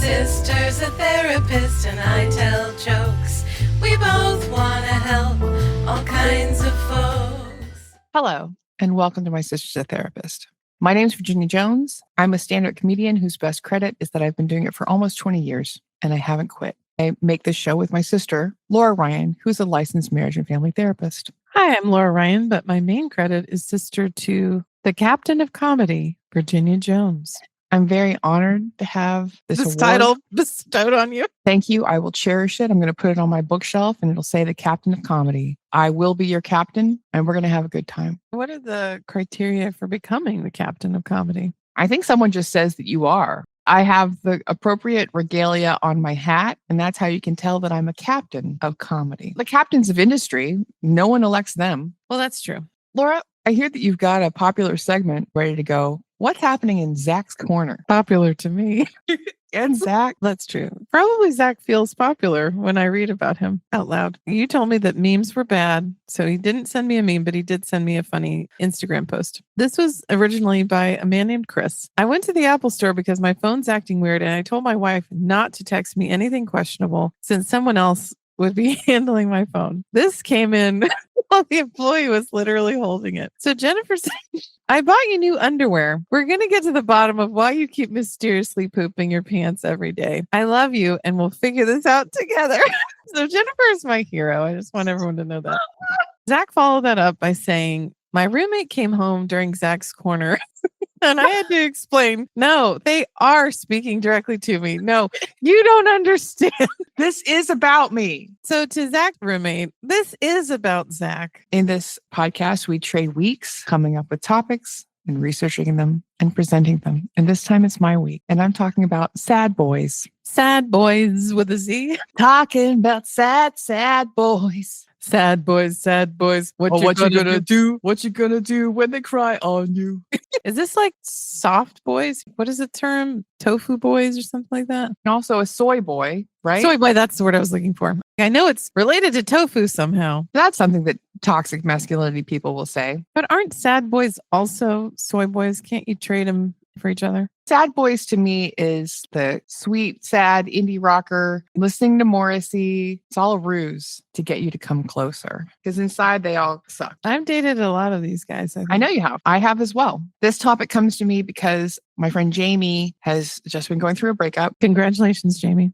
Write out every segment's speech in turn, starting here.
sister's a therapist and I tell jokes. We both want to help all kinds of folks. Hello, and welcome to My Sister's a Therapist. My name is Virginia Jones. I'm a stand-up comedian whose best credit is that I've been doing it for almost 20 years, and I haven't quit. I make this show with my sister, Laura Ryan, who's a licensed marriage and family therapist. Hi, I'm Laura Ryan, but my main credit is sister to the captain of comedy, Virginia Jones. I'm very honored to have this award title bestowed on you. Thank you. I will cherish it. I'm going to put it on my bookshelf and it'll say the captain of comedy. I will be your captain and we're going to have a good time. What are the criteria for becoming the captain of comedy? I think someone just says that you are. I have the appropriate regalia on my hat, and that's how you can tell that I'm a captain of comedy. The captains of industry, no one elects them. Well, that's true. Laura, I hear that you've got a popular segment ready to go. What's happening in Zach's corner? Popular to me. And Zach? That's true. Probably Zach feels popular when I read about him out loud. You told me that memes were bad, so he didn't send me a meme, but he did send me a funny Instagram post. This was originally by a man named Chris. I went to the Apple store because my phone's acting weird, and I told my wife not to text me anything questionable since someone else would be handling my phone. This came in while the employee was literally holding it. So Jennifer said, I bought you new underwear. We're going to get to the bottom of why you keep mysteriously pooping your pants every day. I love you and we'll figure this out together. So Jennifer is my hero. I just want everyone to know that. Zach followed that up by saying, my roommate came home during Zach's corner and I had to explain, no, they are speaking directly to me. No, you don't understand. This is about me. So to Zach's roommate, this is about Zach. In this podcast, we trade weeks coming up with topics and researching them and presenting them. And this time it's my week. And I'm talking about sad boys. Sad boys with a Z. Talking about sad, sad boys. Sad boys, sad boys. What you gonna do? What you gonna do when they cry on you? Is this like soft boys? What is the term? Tofu boys or something like that? And also a soy boy, right? Soy boy, that's the word I was looking for. I know it's related to tofu somehow. That's something that toxic masculinity people will say. But aren't sad boys also soy boys? Can't you trade them for each other? Sad boys to me is the sweet, sad indie rocker listening to Morrissey. It's all a ruse to get you to come closer because inside they all suck. I've dated a lot of these guys. I know you have. I have as well. This topic comes to me because my friend Jamie has just been going through a breakup. Congratulations, Jamie.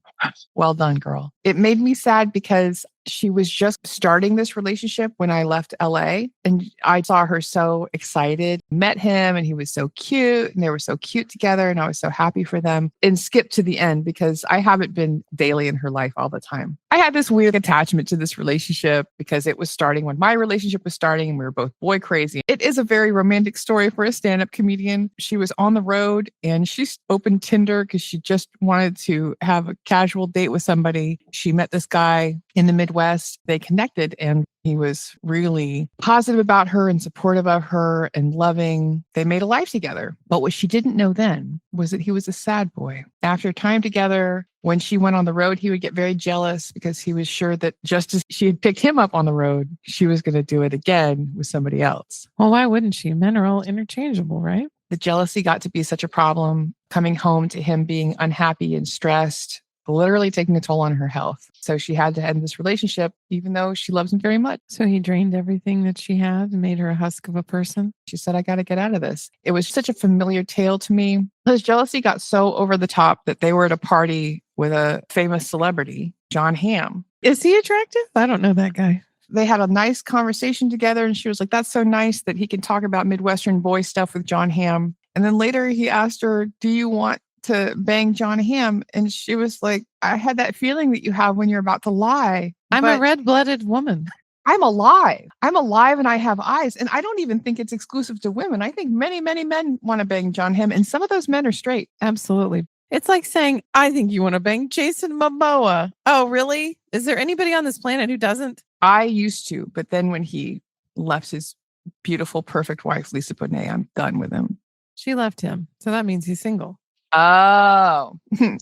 Well done, girl. It made me sad because she was just starting this relationship when I left LA and I saw her so excited, met him and he was so cute and they were so cute together and I was so happy for them and skipped to the end because I haven't been daily in her life all the time. I had this weird attachment to this relationship because it was starting when my relationship was starting and we were both boy crazy. It is a very romantic story for a stand-up comedian. She was on the road and she opened Tinder because she just wanted to have a casual date with somebody. She met this guy in the Midwest. They connected and he was really positive about her and supportive of her and loving. They made a life together. But what she didn't know then was that he was a sad boy. After time together, when she went on the road, he would get very jealous because he was sure that just as she had picked him up on the road, she was going to do it again with somebody else. Well, why wouldn't she? Men are all interchangeable, right? The jealousy got to be such a problem, coming home to him being unhappy and stressed, literally taking a toll on her health. So she had to end this relationship, even though she loves him very much. So he drained everything that she had and made her a husk of a person. She said, I got to get out of this. It was such a familiar tale to me. His jealousy got so over the top that they were at a party with a famous celebrity, John Hamm. Is he attractive? I don't know that guy. They had a nice conversation together and she was like, that's so nice that he can talk about Midwestern boy stuff with John Hamm. And then later he asked her, do you want to bang John Hamm? And she was like, I had that feeling that you have when you're about to lie. I'm a red-blooded woman. I'm alive. I'm alive and I have eyes. And I don't even think it's exclusive to women. I think many, many men want to bang John Hamm. And some of those men are straight. Absolutely. It's like saying, I think you want to bang Jason Momoa. Oh, really? Is there anybody on this planet who doesn't? I used to. But then when he left his beautiful, perfect wife, Lisa Bonet, I'm done with him. She left him. So that means he's single. Oh,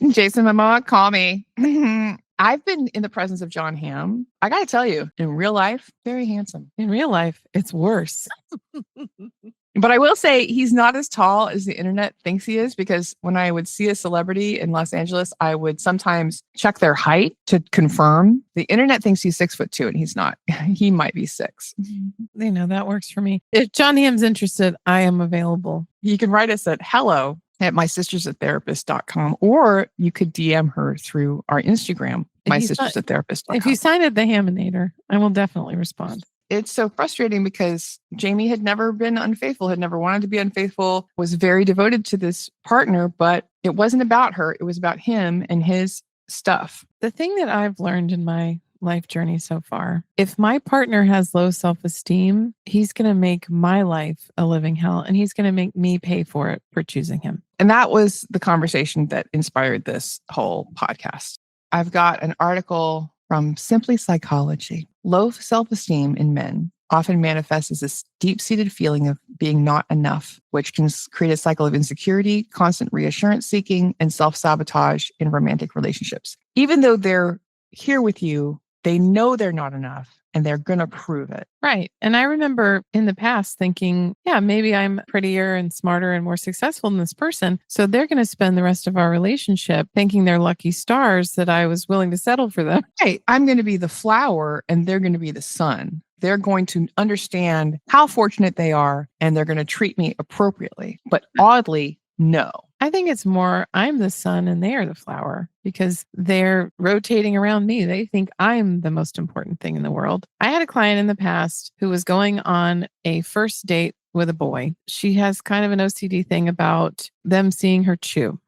Jason Momoa, call me. I've been in the presence of John Hamm. I got to tell you, in real life, very handsome. In real life, it's worse. But I will say he's not as tall as the internet thinks he is, because when I would see a celebrity in Los Angeles, I would sometimes check their height to confirm. The internet thinks he's 6'2" and he's not. He might be 6. That works for me. If John Hamm's interested, I am available. You can write us at hello@mysistersatherapist.com, or you could DM her through our Instagram, mysistersatherapist.com. If you sign at the Haminator, I will definitely respond. It's so frustrating because Jamie had never been unfaithful, had never wanted to be unfaithful, was very devoted to this partner, but it wasn't about her. It was about him and his stuff. The thing that I've learned in my life journey so far, if my partner has low self-esteem, he's going to make my life a living hell, and he's going to make me pay for it for choosing him. And that was the conversation that inspired this whole podcast. I've got an article from Simply Psychology. Low self-esteem in men often manifests as this deep-seated feeling of being not enough, which can create a cycle of insecurity, constant reassurance seeking, and self-sabotage in romantic relationships. Even though they're here with you, they know they're not enough, and they're going to prove it. Right. And I remember in the past thinking, yeah, maybe I'm prettier and smarter and more successful than this person, so they're going to spend the rest of our relationship thinking they're lucky stars that I was willing to settle for them. Hey, I'm going to be the flower and they're going to be the sun. They're going to understand how fortunate they are, and they're going to treat me appropriately. But oddly, no. I think it's more I'm the sun and they are the flower, because they're rotating around me. They think I'm the most important thing in the world. I had a client in the past who was going on a first date with a boy. She has kind of an OCD thing about them seeing her chew.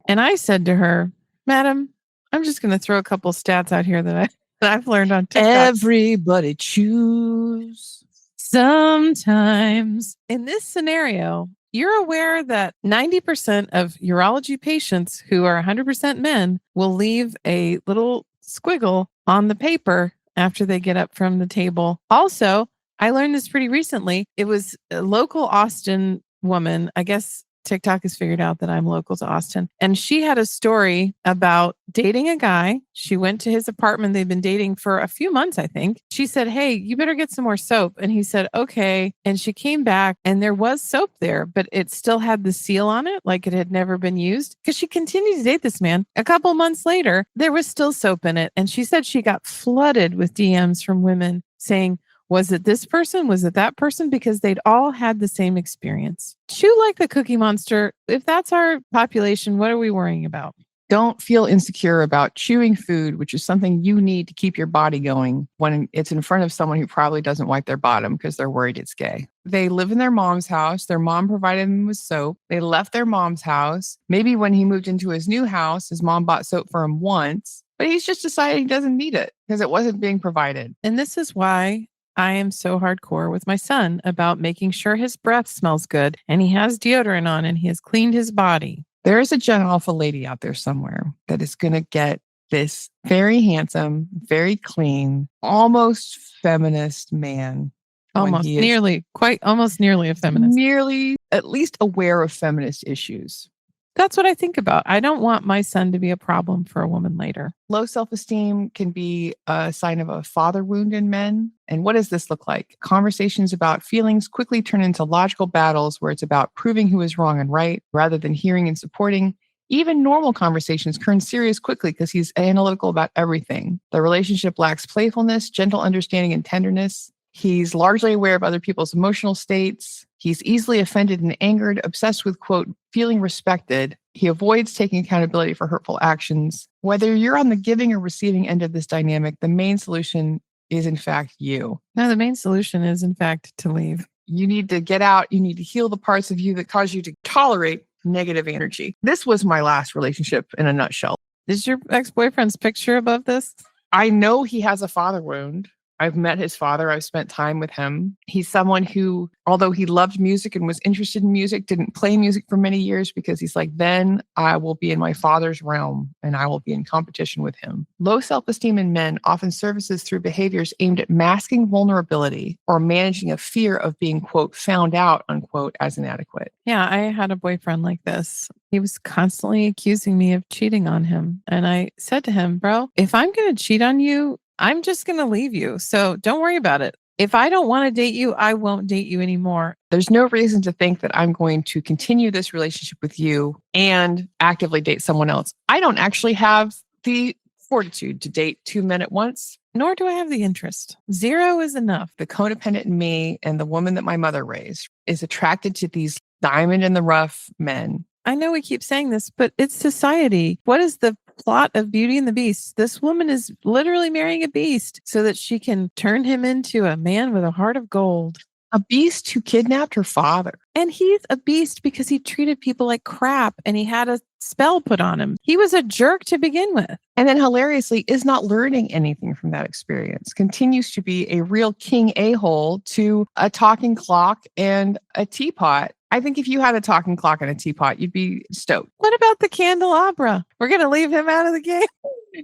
And I said to her, Madam, I'm just going to throw a couple stats out here that I've learned on TikTok. Everybody chews. Sometimes. In this scenario, you're aware that 90% of urology patients who are 100% men will leave a little squiggle on the paper after they get up from the table. Also, I learned this pretty recently. It was a local Austin woman. I guess TikTok has figured out that I'm local to Austin. And she had a story about dating a guy. She went to his apartment. They've been dating for a few months, I think. She said, hey, you better get some more soap. And he said, okay. And she came back and there was soap there, but it still had the seal on it, like it had never been used, because she continued to date this man. A couple months later, there was still soap in it. And she said she got flooded with DMs from women saying, was it this person? Was it that person? Because they'd all had the same experience. Chew like the Cookie Monster. If that's our population, what are we worrying about? Don't feel insecure about chewing food, which is something you need to keep your body going when it's in front of someone who probably doesn't wipe their bottom because they're worried it's gay. They live in their mom's house. Their mom provided them with soap. They left their mom's house. Maybe when he moved into his new house, his mom bought soap for him once, but he's just decided he doesn't need it because it wasn't being provided. And this is why I am so hardcore with my son about making sure his breath smells good and he has deodorant on and he has cleaned his body. There is a Gen Alpha lady out there somewhere that is going to get this very handsome, very clean, almost feminist man. Almost nearly a feminist. Nearly at least aware of feminist issues. That's what I think about. I don't want my son to be a problem for a woman later. Low self-esteem can be a sign of a father wound in men. And what does this look like? Conversations about feelings quickly turn into logical battles where it's about proving who is wrong and right rather than hearing and supporting. Even normal conversations turn serious quickly because he's analytical about everything. The relationship lacks playfulness, gentle understanding, and tenderness. He's largely aware of other people's emotional states. He's easily offended and angered, obsessed with, quote, feeling respected. He avoids taking accountability for hurtful actions. Whether you're on the giving or receiving end of this dynamic, the main solution is, in fact, you. No, the main solution is, in fact, to leave. You need to get out. You need to heal the parts of you that cause you to tolerate negative energy. This was my last relationship in a nutshell. Is your ex-boyfriend's picture above this? I know he has a father wound. I've met his father. I've spent time with him. He's someone who, although he loved music and was interested in music, didn't play music for many years because he's like, then I will be in my father's realm and I will be in competition with him. Low self-esteem in men often surfaces through behaviors aimed at masking vulnerability or managing a fear of being, quote, found out, unquote, as inadequate. Yeah, I had a boyfriend like this. He was constantly accusing me of cheating on him. And I said to him, bro, if I'm going to cheat on you, I'm just going to leave you. So don't worry about it. If I don't want to date you, I won't date you anymore. There's no reason to think that I'm going to continue this relationship with you and actively date someone else. I don't actually have the fortitude to date two men at once. Nor do I have the interest. 0 is enough. The codependent in me and the woman that my mother raised is attracted to these diamond in the rough men. I know we keep saying this, but it's society. What is the plot of Beauty and the Beast? This woman is literally marrying a beast so that she can turn him into a man with a heart of gold. A beast who kidnapped her father. And he's a beast because he treated people like crap and he had a spell put on him. He was a jerk to begin with. And then hilariously is not learning anything from that experience, continues to be a real king a-hole to a talking clock and a teapot. I think if you had a talking clock and a teapot, you'd be stoked. What about the candelabra? We're going to leave him out of the game.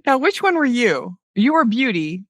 Now, which one were you? You were Beauty.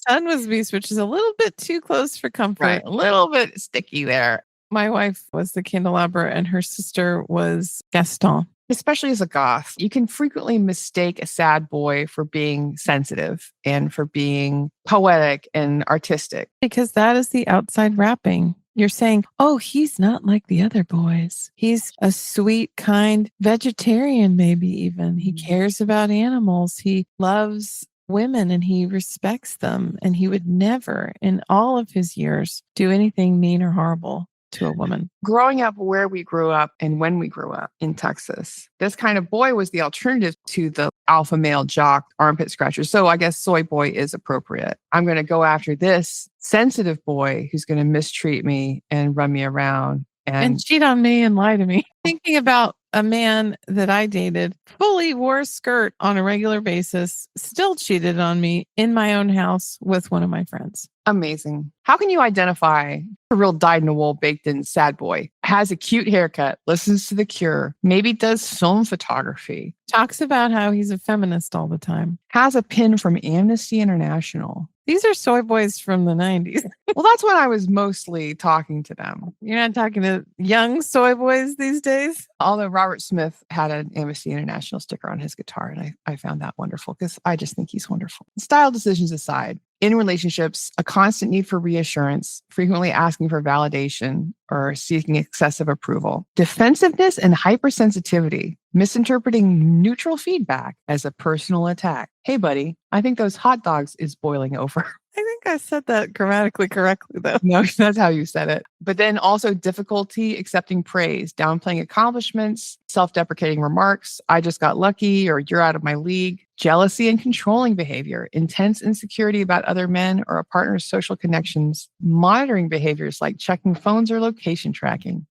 Son was Beast, which is a little bit too close for comfort. Right. A little bit sticky there. My wife was the candelabra and her sister was Gaston. Especially as a goth, you can frequently mistake a sad boy for being sensitive and for being poetic and artistic. Because that is the outside wrapping. You're saying, oh, he's not like the other boys. He's a sweet, kind vegetarian, maybe even. He cares about animals. He loves women and he respects them. And he would never, in all of his years, do anything mean or horrible to a woman. Growing up where we grew up and when we grew up in Texas, this kind of boy was the alternative to the alpha male jock armpit scratcher. So I guess soy boy is appropriate. I'm going to go after this sensitive boy who's going to mistreat me and run me around and cheat on me and lie to me. Thinking about a man that I dated, fully wore a skirt on a regular basis, still cheated on me in my own house with one of my friends. Amazing. How can you identify a real dyed-in-the-wool, baked-in sad boy? Has a cute haircut, listens to The Cure, maybe does film photography. Talks about how he's a feminist all the time. Has a pin from Amnesty International. These are soy boys from the 90s. Well, that's when I was mostly talking to them. You're not talking to young soy boys these days? Although Robert Smith had an Amnesty International sticker on his guitar, and I found that wonderful because I just think he's wonderful. Style decisions aside, in relationships, a constant need for reassurance, frequently asking for validation or seeking excessive approval, defensiveness and hypersensitivity, misinterpreting neutral feedback as a personal attack. Hey, buddy, I think those hot dogs is boiling over. I think I said that grammatically correctly, though. No, that's how you said it. But then also difficulty accepting praise, downplaying accomplishments, self-deprecating remarks, I just got lucky, or you're out of my league, jealousy and controlling behavior, intense insecurity about other men or a partner's social connections, monitoring behaviors like checking phones or location tracking,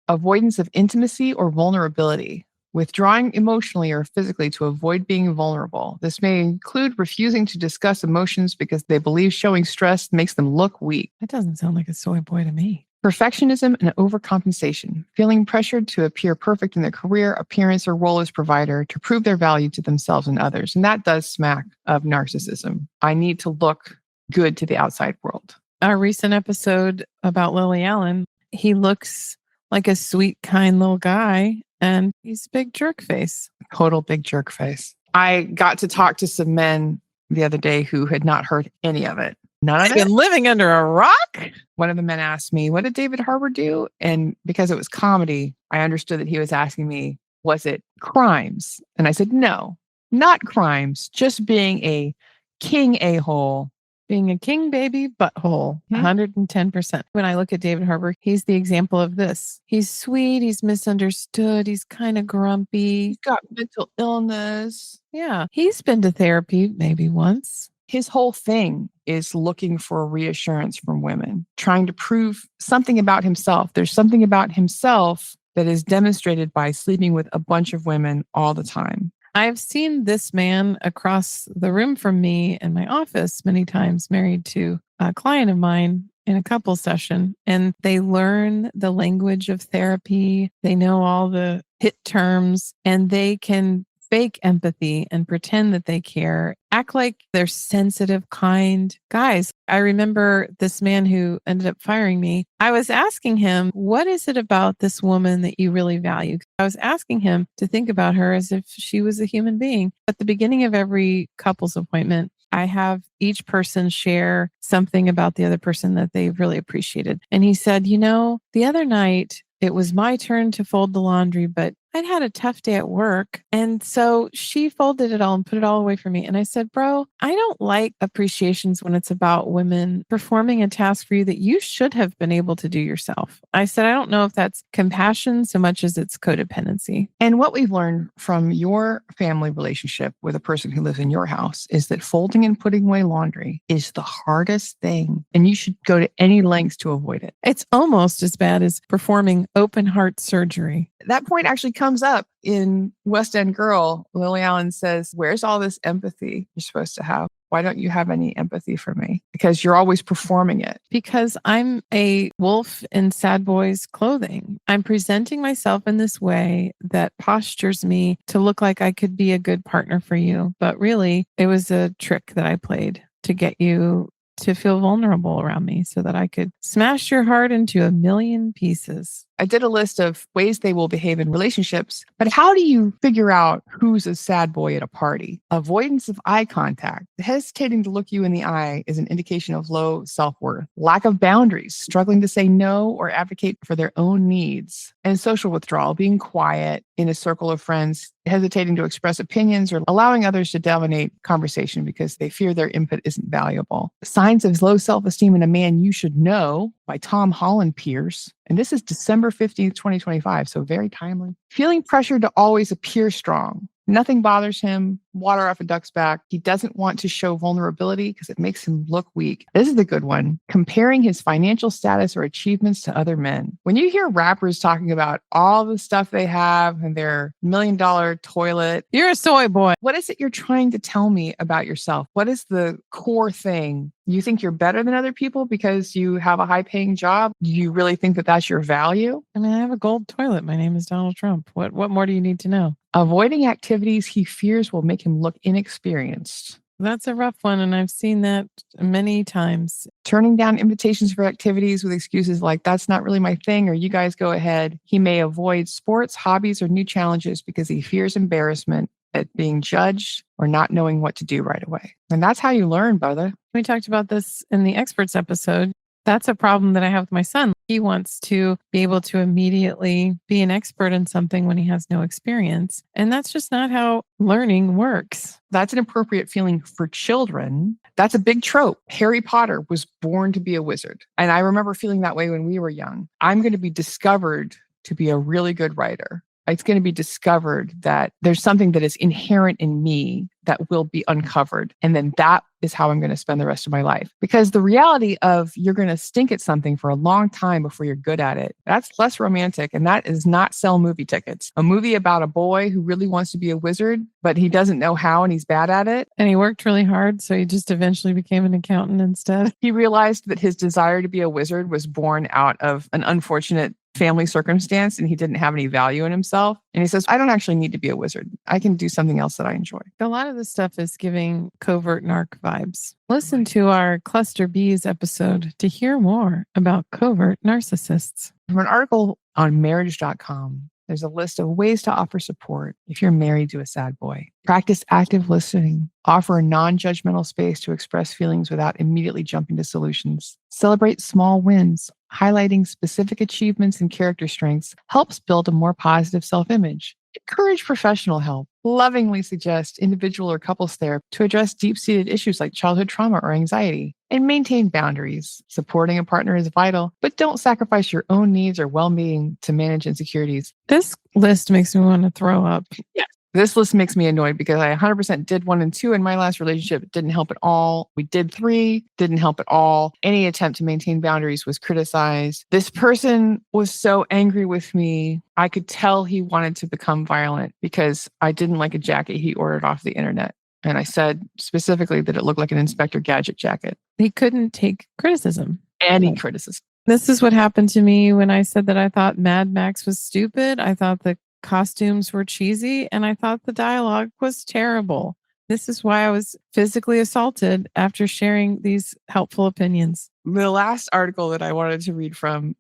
avoidance of intimacy or vulnerability, withdrawing emotionally or physically to avoid being vulnerable. This may include refusing to discuss emotions because they believe showing stress makes them look weak. That doesn't sound like a soy boy to me. Perfectionism and overcompensation, feeling pressured to appear perfect in their career, appearance, or role as provider to prove their value to themselves and others. And that does smack of narcissism. I need to look good to the outside world. Our recent episode about Lily Allen, he looks like a sweet, kind little guy. And he's a big jerk face. Total big jerk face. I got to talk to some men the other day who had not heard any of it. None of it. Been living under a rock? One of the men asked me, what did David Harbour do? And because it was comedy, I understood that he was asking me, was it crimes? And I said, no, not crimes, just being a king a-hole. Being a king baby butthole, 110%. When I look at David Harbour, he's the example of this. He's sweet. He's misunderstood. He's kind of grumpy. He's got mental illness. Yeah. He's been to therapy maybe once. His whole thing is looking for reassurance from women, trying to prove something about himself. There's something about himself that is demonstrated by sleeping with a bunch of women all the time. I've seen this man across the room from me in my office many times, married to a client of mine in a couple session, and they learn the language of therapy. They know all the hit terms, and they can fake empathy and pretend that they care, act like they're sensitive, kind guys. I remember this man who ended up firing me. I was asking him, what is it about this woman that you really value? I was asking him to think about her as if she was a human being. At the beginning of every couples appointment, I have each person share something about the other person that they really appreciated. And he said, the other night it was my turn to fold the laundry, but I'd had a tough day at work. And so she folded it all and put it all away for me. And I said, bro, I don't like appreciations when it's about women performing a task for you that you should have been able to do yourself. I said, I don't know if that's compassion so much as it's codependency. And what we've learned from your family relationship with a person who lives in your house is that folding and putting away laundry is the hardest thing. And you should go to any lengths to avoid it. It's almost as bad as performing open heart surgery. That point actually comes up in West End Girl. Lily Allen says, where's all this empathy you're supposed to have? Why don't you have any empathy for me? Because you're always performing it. Because I'm a wolf in sad boy's clothing. I'm presenting myself in this way that postures me to look like I could be a good partner for you. But really, it was a trick that I played to get you to feel vulnerable around me so that I could smash your heart into a million pieces. I did a list of ways they will behave in relationships, but how do you figure out who's a sad boy at a party? Avoidance of eye contact. Hesitating to look you in the eye is an indication of low self-worth. Lack of boundaries, struggling to say no or advocate for their own needs. And social withdrawal, being quiet in a circle of friends, hesitating to express opinions or allowing others to dominate conversation because they fear their input isn't valuable. Signs of low self-esteem in a man you should know by Tom Holland Pierce. And this is December 15th, 2025. So very timely. Feeling pressured to always appear strong. Nothing bothers him. Water off a duck's back. He doesn't want to show vulnerability because it makes him look weak. This is the good one. Comparing his financial status or achievements to other men. When you hear rappers talking about all the stuff they have and their $1 million toilet, you're a soy boy. What is it you're trying to tell me about yourself? What is the core thing? You think you're better than other people because you have a high-paying job? Do you really think that that's your value? I mean, I have a gold toilet. My name is Donald Trump. What more do you need to know? Avoiding activities he fears will make him look inexperienced. That's a rough one, and I've seen that many times. Turning down invitations for activities with excuses like, that's not really my thing, or you guys go ahead. He may avoid sports, hobbies, or new challenges because he fears embarrassment at being judged or not knowing what to do right away. And that's how you learn, brother. We talked about this in the experts episode. That's a problem that I have with my son. He wants to be able to immediately be an expert in something when he has no experience. And that's just not how learning works. That's an appropriate feeling for children. That's a big trope. Harry Potter was born to be a wizard. And I remember feeling that way when we were young. I'm going to be discovered to be a really good writer. It's going to be discovered that there's something that is inherent in me that will be uncovered. And then that is how I'm going to spend the rest of my life. Because the reality of you're going to stink at something for a long time before you're good at it, that's less romantic. And that is not sell movie tickets. A movie about a boy who really wants to be a wizard, but he doesn't know how and he's bad at it. And he worked really hard, so he just eventually became an accountant instead. He realized that his desire to be a wizard was born out of an unfortunate family circumstance and he didn't have any value in himself. And he says, I don't actually need to be a wizard. I can do something else that I enjoy. A lot of this stuff is giving covert narc vibes. Listen to our Cluster Bees episode to hear more about covert narcissists. From an article on marriage.com, there's a list of ways to offer support if you're married to a sad boy. Practice active listening. Offer a non-judgmental space to express feelings without immediately jumping to solutions. Celebrate small wins. Highlighting specific achievements and character strengths helps build a more positive self-image. Encourage professional help. Lovingly suggest individual or couples therapy to address deep-seated issues like childhood trauma or anxiety. And maintain boundaries. Supporting a partner is vital, but don't sacrifice your own needs or well-being to manage insecurities. This list makes me want to throw up. Yes. This list makes me annoyed because I 100% did 1 and 2 in my last relationship. It didn't help at all. We did 3, didn't help at all. Any attempt to maintain boundaries was criticized. This person was so angry with me. I could tell he wanted to become violent because I didn't like a jacket he ordered off the internet. And I said specifically that it looked like an Inspector Gadget jacket. He couldn't take criticism. Any criticism. This is what happened to me when I said that I thought Mad Max was stupid. I thought the costumes were cheesy, and I thought the dialogue was terrible. This is why I was physically assaulted after sharing these helpful opinions. The last article that I wanted to read from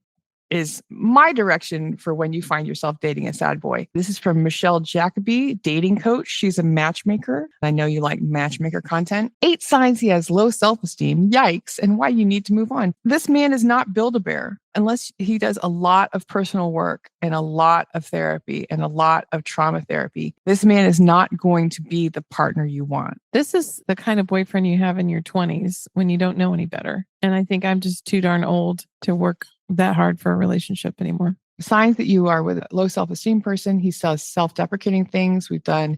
is my direction for when you find yourself dating a sad boy. This is from Michelle Jacoby, dating coach. She's a matchmaker. I know you like matchmaker content. 8 signs he has low self-esteem. Yikes. And why you need to move on. This man is not Build-A-Bear unless he does a lot of personal work and a lot of therapy and a lot of trauma therapy. This man is not going to be the partner you want. This is the kind of boyfriend you have in your 20s when you don't know any better. And I think I'm just too darn old to work that hard for a relationship anymore. Signs that you are with a low self-esteem person. He says self-deprecating things.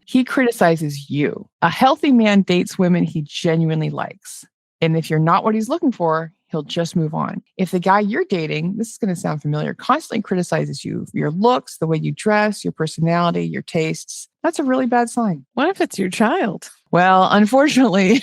He criticizes you. A healthy man dates women he genuinely likes. And if you're not what he's looking for, he'll just move on. If the guy you're dating, this is going to sound familiar, constantly criticizes you, your looks, the way you dress, your personality, your tastes, that's a really bad sign. What if it's your child? Well, unfortunately,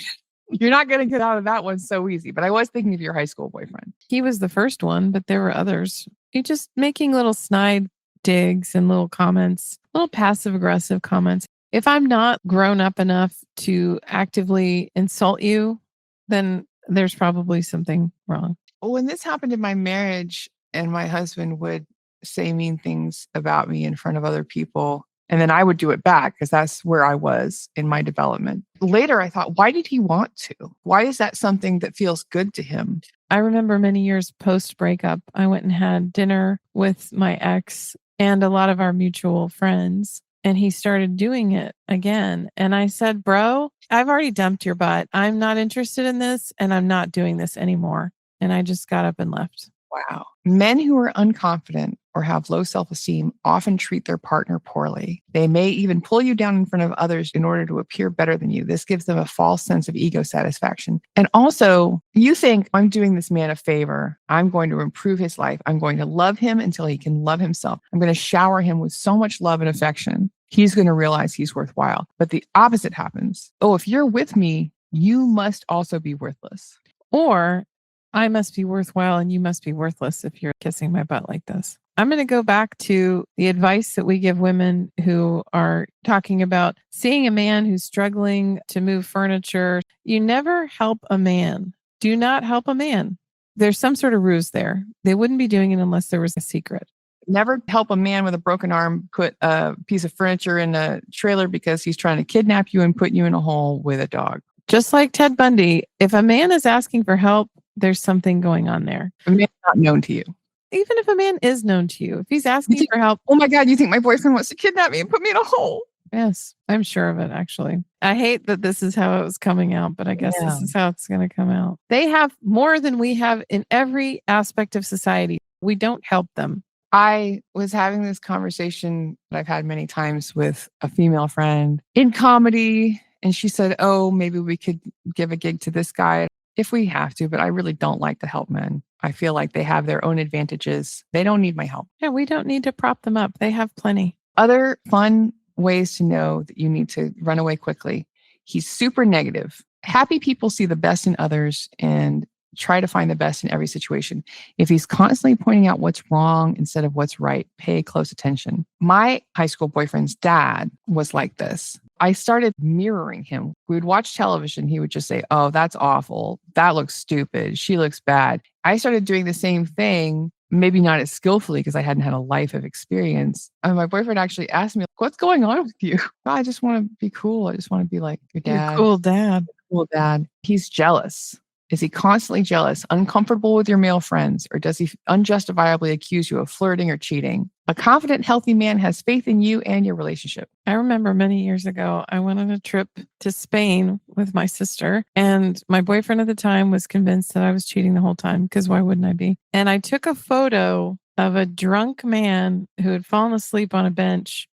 you're not going to get out of that one so easy. But I was thinking of your high school boyfriend. He was the first one, but there were others. He just making little snide digs and little comments, little passive aggressive comments. If I'm not grown up enough to actively insult you, then there's probably something wrong. When this happened in my marriage and my husband would say mean things about me in front of other people, and then I would do it back because that's where I was in my development. Later, I thought, why did he want to? Why is that something that feels good to him? I remember many years post breakup, I went and had dinner with my ex and a lot of our mutual friends. And he started doing it again. And I said, bro, I've already dumped your butt. I'm not interested in this and I'm not doing this anymore. And I just got up and left. Wow. Men who are unconfident or have low self-esteem often treat their partner poorly. They may even pull you down in front of others in order to appear better than you. This gives them a false sense of ego satisfaction. And also, you think, I'm doing this man a favor. I'm going to improve his life. I'm going to love him until he can love himself. I'm going to shower him with so much love and affection. He's going to realize he's worthwhile. But the opposite happens. Oh, if you're with me, you must also be worthless. Or I must be worthwhile and you must be worthless if you're kissing my butt like this. I'm going to go back to the advice that we give women who are talking about seeing a man who's struggling to move furniture. You never help a man. Do not help a man. There's some sort of ruse there. They wouldn't be doing it unless there was a secret. Never help a man with a broken arm put a piece of furniture in a trailer because he's trying to kidnap you and put you in a hole with a dog. Just like Ted Bundy, if a man is asking for help, there's something going on there. A man's not known to you. Even if a man is known to you, if he's asking for help. Oh my God, you think my boyfriend wants to kidnap me and put me in a hole? Yes, I'm sure of it, actually. I hate that this is how it was coming out, but I guess this is how it's going to come out. They have more than we have in every aspect of society. We don't help them. I was having this conversation that I've had many times with a female friend in comedy. And she said, oh, maybe we could give a gig to this guy if we have to, but I really don't like to help men. I feel like they have their own advantages. They don't need my help. Yeah, we don't need to prop them up. They have plenty. Other fun ways to know that you need to run away quickly. He's super negative. Happy people see the best in others and try to find the best in every situation. If he's constantly pointing out what's wrong instead of what's right, pay close attention. My high school boyfriend's dad was like this. I started mirroring him. We would watch television. He would just say, oh, that's awful. That looks stupid. She looks bad. I started doing the same thing, maybe not as skillfully because I hadn't had a life of experience. And my boyfriend actually asked me, what's going on with you? I just want to be cool. I just want to be like your dad. Your cool dad. Cool dad. He's jealous. Is he constantly jealous, uncomfortable with your male friends, or does he unjustifiably accuse you of flirting or cheating? A confident, healthy man has faith in you and your relationship. I remember many years ago, I went on a trip to Spain with my sister, and my boyfriend at the time was convinced that I was cheating the whole time, because why wouldn't I be? And I took a photo of a drunk man who had fallen asleep on a bench.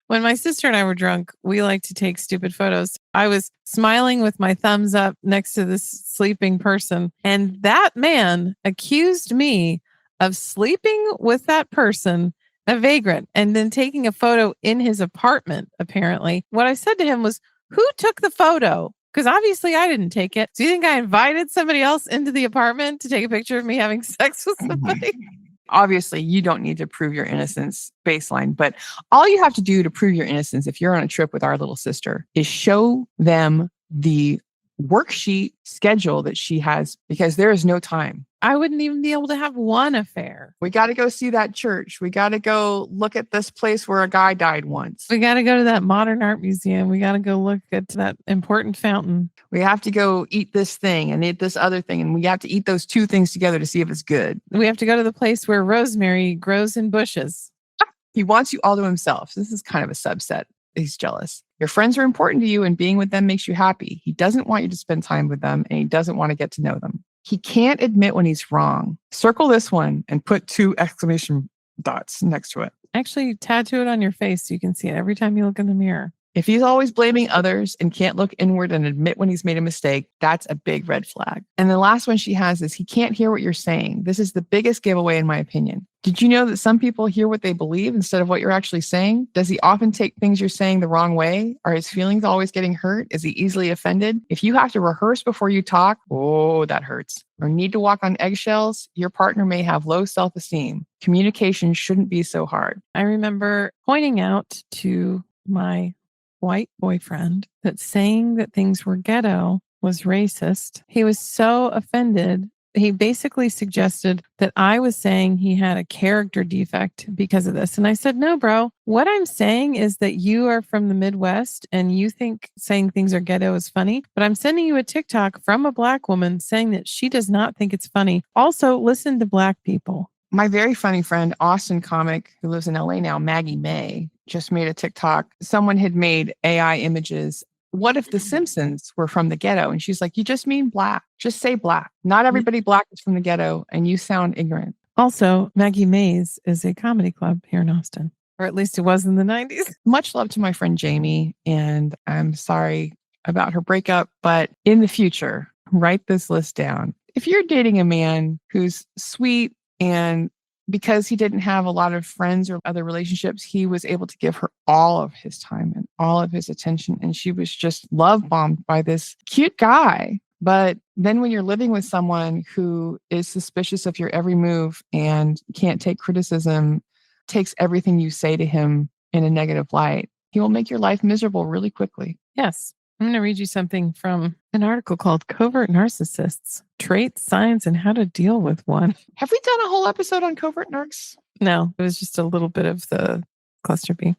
When my sister and I were drunk, we like to take stupid photos. I was smiling with my thumbs up next to this sleeping person. And that man accused me of sleeping with that person, a vagrant, and then taking a photo in his apartment, apparently. What I said to him was, who took the photo? Because obviously I didn't take it. So you think I invited somebody else into the apartment to take a picture of me having sex with somebody? Obviously, you don't need to prove your innocence baseline, but all you have to do to prove your innocence if you're on a trip with our little sister is show them the worksheet schedule that she has because there is no time. I wouldn't even be able to have one affair. We got to go see that church. We got to go look at this place where a guy died once. We got to go to that modern art museum. We got to go look at that important fountain. We have to go eat this thing and eat this other thing. And we have to eat those two things together to see if it's good. We have to go to the place where rosemary grows in bushes. He wants you all to himself. This is kind of a subset. He's jealous. Your friends are important to you and being with them makes you happy. He doesn't want you to spend time with them and he doesn't want to get to know them. He can't admit when he's wrong. Circle this one and put 2 exclamation dots next to it. Actually, tattoo it on your face so you can see it every time you look in the mirror. If he's always blaming others and can't look inward and admit when he's made a mistake, that's a big red flag. And the last one she has is he can't hear what you're saying. This is the biggest giveaway in my opinion. Did you know that some people hear what they believe instead of what you're actually saying? Does he often take things you're saying the wrong way? Are his feelings always getting hurt? Is he easily offended? If you have to rehearse before you talk, oh, that hurts. Or need to walk on eggshells, your partner may have low self-esteem. Communication shouldn't be so hard. I remember pointing out to my white boyfriend that saying that things were ghetto was racist. He was so offended. He basically suggested that I was saying he had a character defect because of this. And I said, no, bro, what I'm saying is that you are from the Midwest and you think saying things are ghetto is funny, but I'm sending you a TikTok from a Black woman saying that she does not think it's funny. Also, listen to Black people. My very funny friend, Austin comic, who lives in LA now, Maggie May, just made a TikTok. Someone had made AI images. What if the Simpsons were from the ghetto? And she's like, you just mean Black. Just say Black. Not everybody Black is from the ghetto and you sound ignorant. Also, Maggie Mays is a comedy club here in Austin, or at least it was in the 90s. Much love to my friend Jamie. And I'm sorry about her breakup, but in the future, write this list down. If you're dating a man who's sweet, and because he didn't have a lot of friends or other relationships, he was able to give her all of his time and all of his attention. And she was just love bombed by this cute guy. But then when you're living with someone who is suspicious of your every move and can't take criticism, takes everything you say to him in a negative light, he will make your life miserable really quickly. Yes. I'm going to read you something from an article called Covert Narcissists, Traits, Signs, and How to Deal with One. Have we done a whole episode on covert narcs? No, it was just a little bit of the cluster B.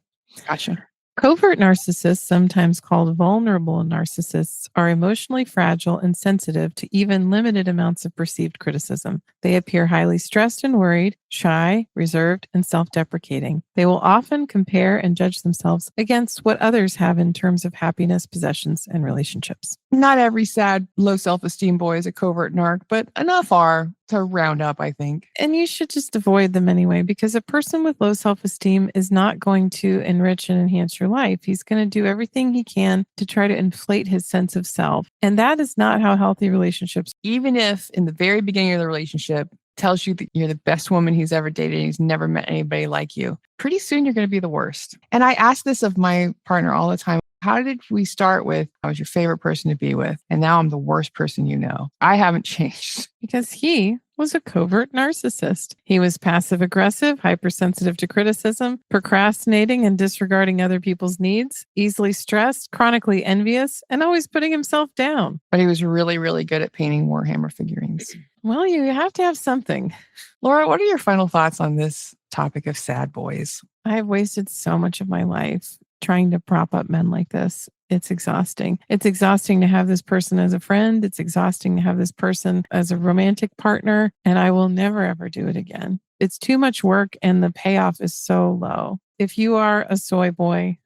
Gotcha. Covert narcissists, sometimes called vulnerable narcissists, are emotionally fragile and sensitive to even limited amounts of perceived criticism. They appear highly stressed and worried, shy, reserved, and self-deprecating. They will often compare and judge themselves against what others have in terms of happiness, possessions, and relationships. Not every sad, low self-esteem boy is a covert narc, but enough are to round up, I think. And you should just avoid them anyway, because a person with low self-esteem is not going to enrich and enhance your life. He's going to do everything he can to try to inflate his sense of self. And that is not how healthy relationships. Even if in the very beginning of the relationship tells you that you're the best woman he's ever dated and he's never met anybody like you, pretty soon you're going to be the worst. And I ask this of my partner all the time. How did we start with, I was your favorite person to be with, and now I'm the worst person you know? I haven't changed. Because he was a covert narcissist. He was passive aggressive, hypersensitive to criticism, procrastinating and disregarding other people's needs, easily stressed, chronically envious, and always putting himself down. But he was really, really good at painting Warhammer figurines. Well, you have to have something. Laura, what are your final thoughts on this topic of sad boys? I've wasted so much of my life trying to prop up men like this. It's exhausting. It's exhausting to have this person as a friend. It's exhausting to have this person as a romantic partner. And I will never, ever do it again. It's too much work and the payoff is so low. If you are a soy boy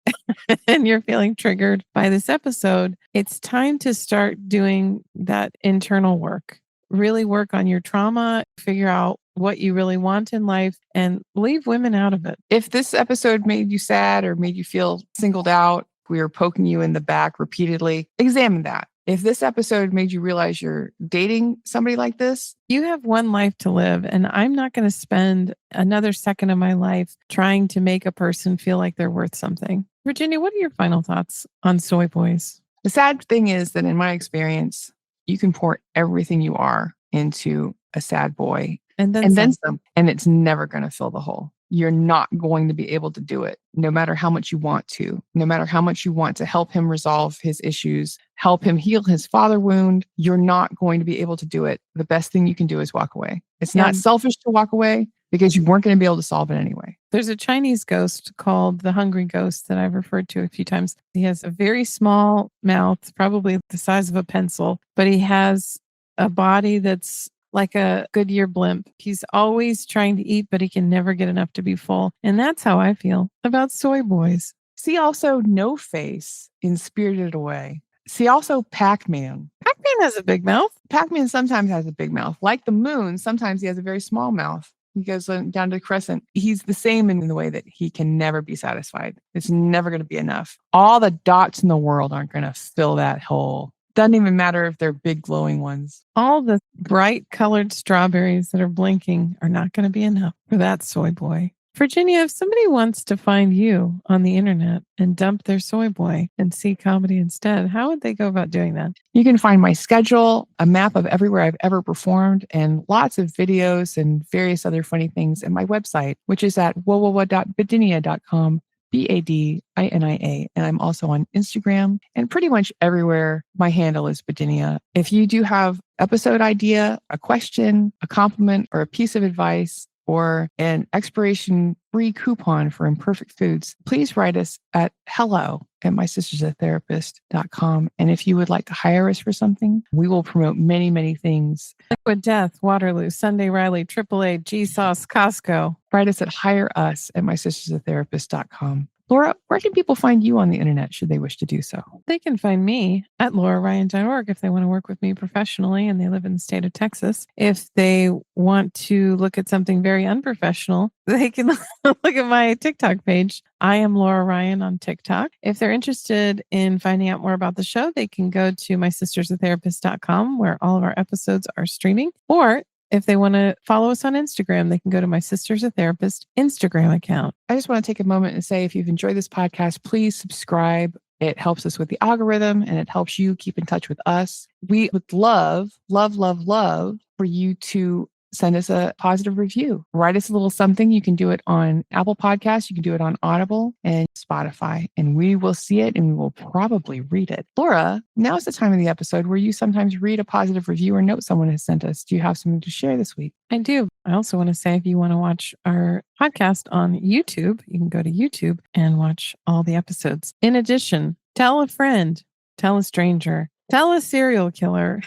and you're feeling triggered by this episode, it's time to start doing that internal work. Really work on your trauma, figure out what you really want in life, and leave women out of it. If this episode made you sad or made you feel singled out, we were poking you in the back repeatedly, examine that. If this episode made you realize you're dating somebody like this, you have one life to live, and I'm not going to spend another second of my life trying to make a person feel like they're worth something. Virginia, what are your final thoughts on soy boys? The sad thing is that in my experience, you can pour everything you are into a sad boy and then some, and it's never going to fill the hole. You're not going to be able to do it, no matter how much you want to, no matter how much you want to help him resolve his issues, help him heal his father wound, you're not going to be able to do it. The best thing you can do is walk away. It's not selfish to walk away because you weren't going to be able to solve it anyway. There's a Chinese ghost called the Hungry Ghost that I've referred to a few times. He has a very small mouth, probably the size of a pencil, but he has a body that's like a Goodyear blimp. He's always trying to eat, but he can never get enough to be full. And that's how I feel about soy boys. See also No Face in Spirited Away. See also Pac-Man. Pac-Man has a big mouth. Pac-Man sometimes has a big mouth. Like the moon, sometimes he has a very small mouth. He goes down to the crescent. He's the same in the way that he can never be satisfied. It's never going to be enough. All the dots in the world aren't going to fill that hole. Doesn't even matter if they're big glowing ones. All the bright colored strawberries that are blinking are not going to be enough for that soy boy. Virginia, if somebody wants to find you on the internet and dump their soy boy and see comedy instead, how would they go about doing that? You can find my schedule, a map of everywhere I've ever performed, and lots of videos and various other funny things at my website, which is at www.bidinia.com, Badinia. And I'm also on Instagram and pretty much everywhere. My handle is Bidinia. If you do have episode idea, a question, a compliment, or a piece of advice, or an expiration-free coupon for Imperfect Foods, please write us at hello@mysistersatherapist.com. And if you would like to hire us for something, we will promote many, many things. Liquid Death, Waterloo, Sunday Riley, AAA, G-Sauce, Costco. Write us at hireus@mysistersatherapist.com. Laura, where can people find you on the internet should they wish to do so? They can find me at lauraryan.org if they want to work with me professionally and they live in the state of Texas. If they want to look at something very unprofessional, they can look at my TikTok page. I am Laura Ryan on TikTok. If they're interested in finding out more about the show, they can go to mysistersatherapist.com where all of our episodes are streaming. Or if they want to follow us on Instagram, they can go to My Sister's a Therapist Instagram account. I just want to take a moment and say, if you've enjoyed this podcast, please subscribe. It helps us with the algorithm and it helps you keep in touch with us. We would love for you to send us a positive review. Write us a little something. You can do it on Apple Podcasts. You can do it on Audible and Spotify, and we will see it and we will probably read it. Laura, now's the time of the episode where you sometimes read a positive review or note someone has sent us. Do you have something to share this week? I do. I also want to say, if you want to watch our podcast on YouTube, you can go to YouTube and watch all the episodes. In addition, tell a friend, tell a stranger, tell a serial killer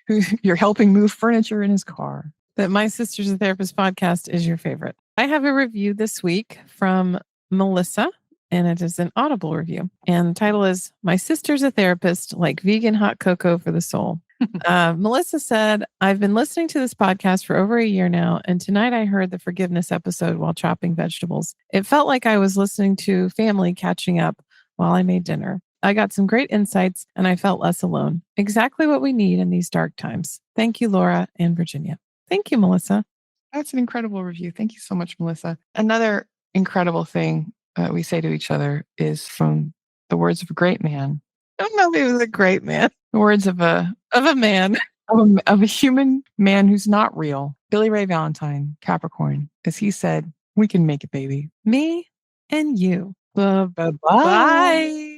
who you're helping move furniture in his car, that My Sister's a Therapist podcast is your favorite. I have a review this week from Melissa, and it is an Audible review. And the title is My Sister's a Therapist, like vegan hot cocoa for the soul. Melissa said, I've been listening to this podcast for over a year now, and tonight I heard the forgiveness episode while chopping vegetables. It felt like I was listening to family catching up while I made dinner. I got some great insights, and I felt less alone. Exactly what we need in these dark times. Thank you, Laura and Virginia. Thank you, Melissa. That's an incredible review. Thank you so much, Melissa. Another incredible thing we say to each other is from the words of a great man. I don't know if he was a great man. The words of a man. Of a human man who's not real. Billy Ray Valentine, Capricorn. As he said, we can make it, baby. Me and you. Bye-bye. Bye.